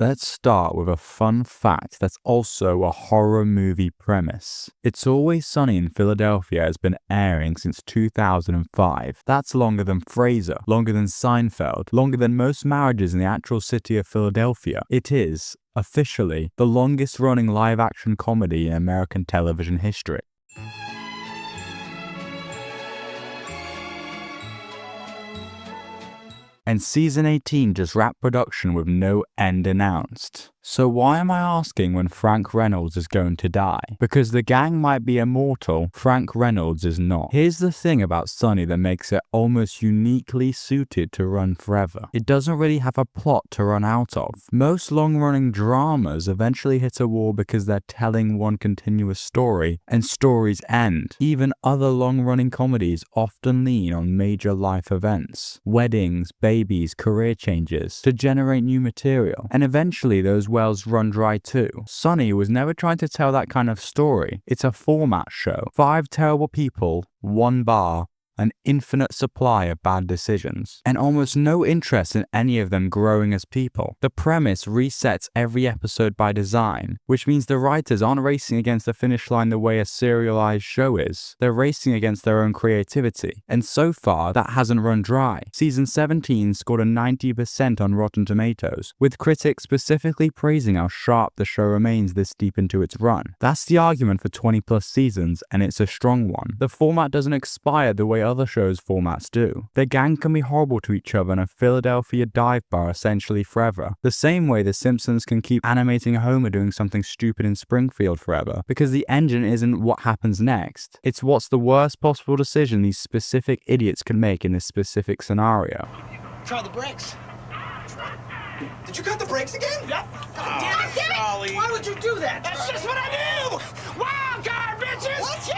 Let's start with a fun fact that's also a horror movie premise. It's Always Sunny in Philadelphia has been airing since 2005. That's longer than Frasier, longer than Seinfeld, longer than most marriages in the actual city of Philadelphia. It is, officially, the longest running live-action comedy in American television history. And season 18 just wrapped production with no end announced. So why am I asking when Frank Reynolds is going to die? Because the gang might be immortal, Frank Reynolds is not. Here's the thing about Sunny that makes it almost uniquely suited to run forever. It doesn't really have a plot to run out of. Most long-running dramas eventually hit a wall because they're telling one continuous story, and stories end. Even other long-running comedies often lean on major life events, weddings, babies, career changes, to generate new material, and eventually those wells run dry too. Sunny was never trying to tell that kind of story. It's a format show. 5 terrible people, 1 bar, an infinite supply of bad decisions, and almost no interest in any of them growing as people. The premise resets every episode by design, which means the writers aren't racing against the finish line the way a serialized show is. They're racing against their own creativity, and so far, that hasn't run dry. Season 17 scored a 90% on Rotten Tomatoes, with critics specifically praising how sharp the show remains this deep into its run. That's the argument for 20 plus seasons, and it's a strong one. The format doesn't expire the way other shows' formats do. The gang can be horrible to each other in a Philadelphia dive bar essentially forever. The same way The Simpsons can keep animating Homer doing something stupid in Springfield forever, because the engine isn't what happens next. It's what's the worst possible decision these specific idiots can make in this specific scenario. Try the brakes. Did you cut the brakes again? Yep. God damn it, Ollie. Why would you do that? That's just what I do! Wild card, bitches! What? Yeah!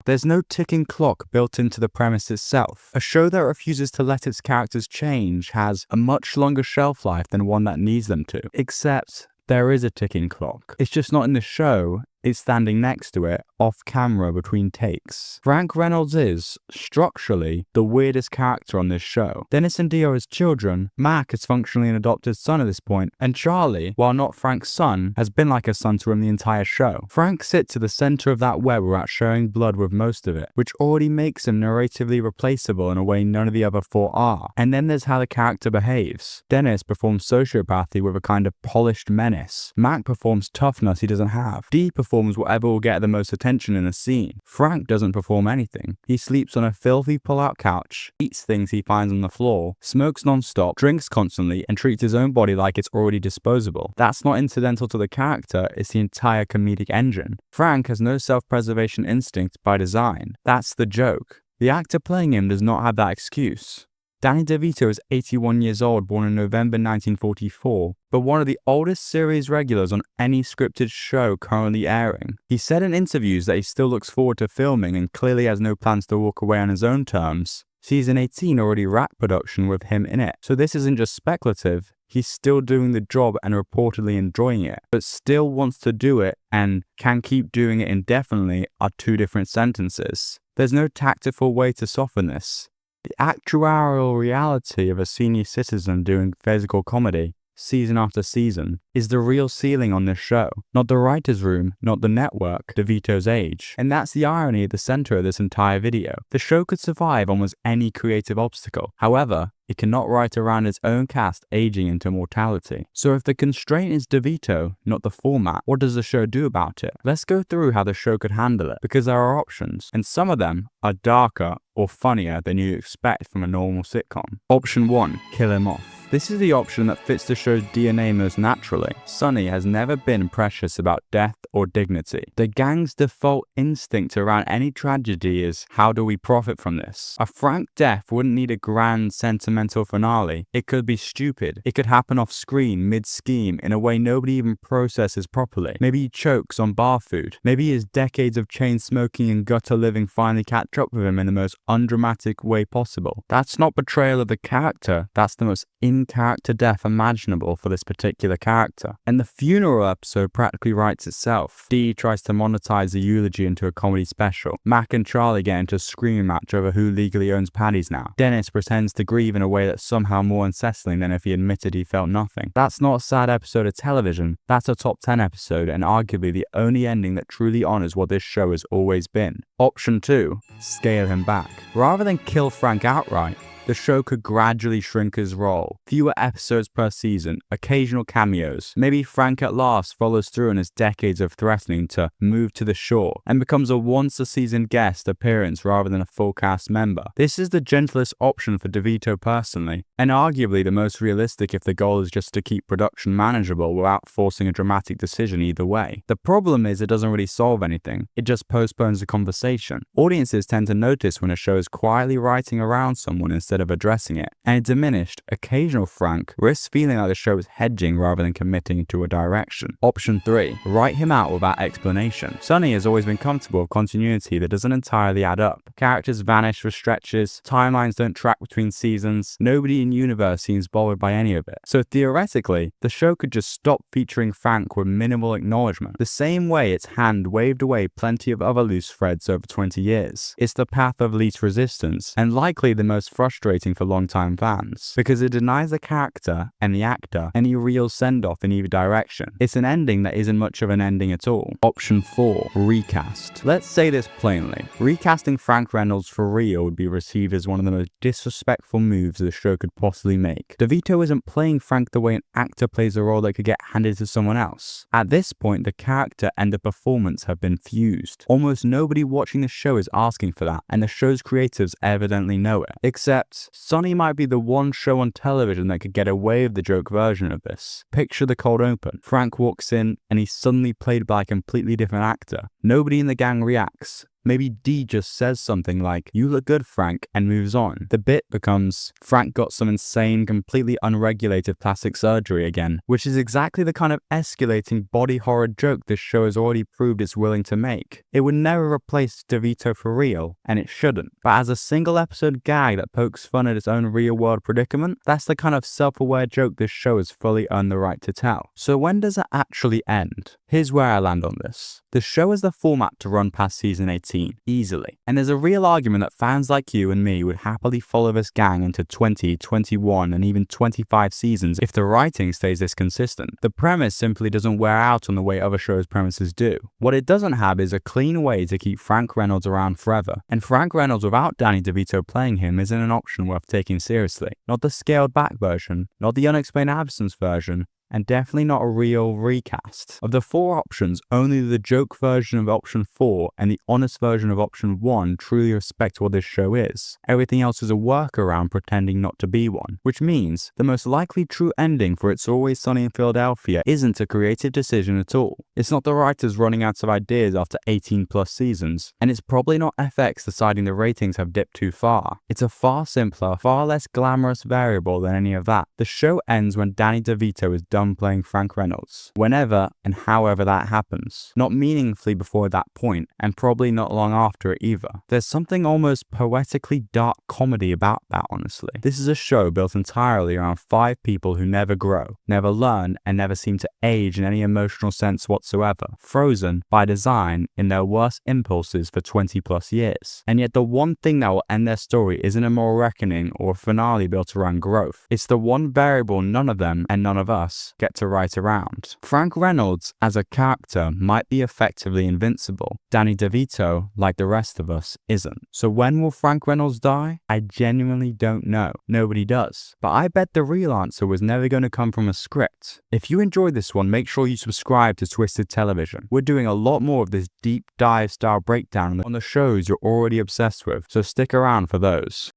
There's no ticking clock built into the premise itself. A show that refuses to let its characters change has a much longer shelf life than one that needs them to. Except there is a ticking clock. It's just not in the show. It's standing next to it, off camera between takes. Frank Reynolds is, structurally, the weirdest character on this show. Dennis and Dio as children, Mac is functionally an adopted son at this point, and Charlie, while not Frank's son, has been like a son to him the entire show. Frank sits at the center of that web without sharing blood with most of it, which already makes him narratively replaceable in a way none of the other 4 are. And then there's how the character behaves. Dennis performs sociopathy with a kind of polished menace. Mac performs toughness he doesn't have. Dee performs whatever will get the most attention in a scene. Frank doesn't perform anything. He sleeps on a filthy pull-out couch, eats things he finds on the floor, smokes non-stop, drinks constantly, and treats his own body like it's already disposable. That's not incidental to the character, it's the entire comedic engine. Frank has no self-preservation instinct by design. That's the joke. The actor playing him does not have that excuse. Danny DeVito is 81 years old, born in November 1944, but one of the oldest series regulars on any scripted show currently airing. He said in interviews that he still looks forward to filming and clearly has no plans to walk away on his own terms. Season 18 already wrapped production with him in it, so this isn't just speculative. He's still doing the job and reportedly enjoying it, but still wants to do it and can keep doing it indefinitely are 2 different sentences. There's no tactful way to soften this. The actuarial reality of a senior citizen doing physical comedy, season after season, is the real ceiling on this show. Not the writer's room, not the network, DeVito's age. And that's the irony at the center of this entire video. The show could survive almost any creative obstacle. However, it cannot write around its own cast aging into mortality. So if the constraint is DeVito, not the format, what does the show do about it? Let's go through how the show could handle it, because there are options, and some of them are darker or funnier than you expect from a normal sitcom. Option 1, kill him off. This is the option that fits the show's DNA most naturally. Sunny has never been precious about death or dignity. The gang's default instinct around any tragedy is, how do we profit from this? A Frank death wouldn't need a grand sentimental finale. It could be stupid. It could happen off screen, mid-scheme, in a way nobody even processes properly. Maybe he chokes on bar food. Maybe his decades of chain smoking and gutter living finally catch up with him in the most undramatic way possible. That's not betrayal of the character. That's the most in-character death imaginable for this particular character. And the funeral episode practically writes itself. Dee tries to monetize the eulogy into a comedy special. Mac and Charlie get into a screaming match over who legally owns Paddy's now. Dennis pretends to grieve in a way that's somehow more unsettling than if he admitted he felt nothing. That's not a sad episode of television, that's a top 10 episode and arguably the only ending that truly honors what this show has always been. Option 2. Scale him back. Rather than kill Frank outright, the show could gradually shrink his role. Fewer episodes per season, occasional cameos. Maybe Frank at last follows through on his decades of threatening to move to the shore and becomes a once-a-season guest appearance rather than a full cast member. This is the gentlest option for DeVito personally, and arguably the most realistic if the goal is just to keep production manageable without forcing a dramatic decision either way. The problem is it doesn't really solve anything, it just postpones the conversation. Audiences tend to notice when a show is quietly writing around someone instead of addressing it, and a diminished, occasional Frank risks feeling like the show is hedging rather than committing to a direction. Option 3. Write him out without explanation. Sonny has always been comfortable with continuity that doesn't entirely add up. Characters vanish for stretches, timelines don't track between seasons, nobody in universe seems bothered by any of it. So theoretically, the show could just stop featuring Frank with minimal acknowledgement, the same way its hand waved away plenty of other loose threads over 20 years. It's the path of least resistance, and likely the most frustrating for longtime fans, because it denies the character and the actor any real send-off in either direction. It's an ending that isn't much of an ending at all. Option 4. Recast. Let's say this plainly. Recasting Frank Reynolds for real would be received as one of the most disrespectful moves the show could possibly make. DeVito isn't playing Frank the way an actor plays a role that could get handed to someone else. At this point, the character and the performance have been fused. Almost nobody watching the show is asking for that, and the show's creatives evidently know it. Except, Sonny might be the one show on television that could get away with the joke version of this. Picture the cold open. Frank walks in, and he's suddenly played by a completely different actor. Nobody in the gang reacts. Maybe Dee just says something like, "You look good, Frank," and moves on. The bit becomes, Frank got some insane, completely unregulated plastic surgery again, which is exactly the kind of escalating body horror joke this show has already proved it's willing to make. It would never replace DeVito for real, and it shouldn't. But as a single episode gag that pokes fun at its own real world predicament, that's the kind of self-aware joke this show has fully earned the right to tell. So when does it actually end? Here's where I land on this. The show has the format to run past season 18, easily. And there's a real argument that fans like you and me would happily follow this gang into 20, 21, and even 25 seasons if the writing stays this consistent. The premise simply doesn't wear out on the way other shows' premises do. What it doesn't have is a clean way to keep Frank Reynolds around forever. And Frank Reynolds without Danny DeVito playing him isn't an option worth taking seriously. Not the scaled back version, not the unexplained absence version, and definitely not a real recast. Of the 4 options, only the joke version of option 4 and the honest version of option 1 truly respect what this show is. Everything else is a workaround pretending not to be one, which means the most likely true ending for It's Always Sunny in Philadelphia isn't a creative decision at all. It's not the writers running out of ideas after 18 plus seasons, and it's probably not FX deciding the ratings have dipped too far. It's a far simpler, far less glamorous variable than any of that. The show ends when Danny DeVito is done playing Frank Reynolds, whenever and however that happens. Not meaningfully before that point, and probably not long after it either. There's something almost poetically dark comedy about that, honestly. This is a show built entirely around 5 people who never grow, never learn, and never seem to age in any emotional sense whatsoever, frozen by design in their worst impulses for 20 plus years. And yet the one thing that will end their story isn't a moral reckoning or a finale built around growth. It's the one variable none of them and none of us get to write around. Frank Reynolds as a character might be effectively invincible. Danny DeVito, like the rest of us, isn't. So when will Frank Reynolds die? I genuinely don't know. Nobody does. But I bet the real answer was never going to come from a script. If you enjoyed this one, make sure you subscribe to Twisted Television. We're doing a lot more of this deep dive style breakdown on the shows you're already obsessed with, so stick around for those.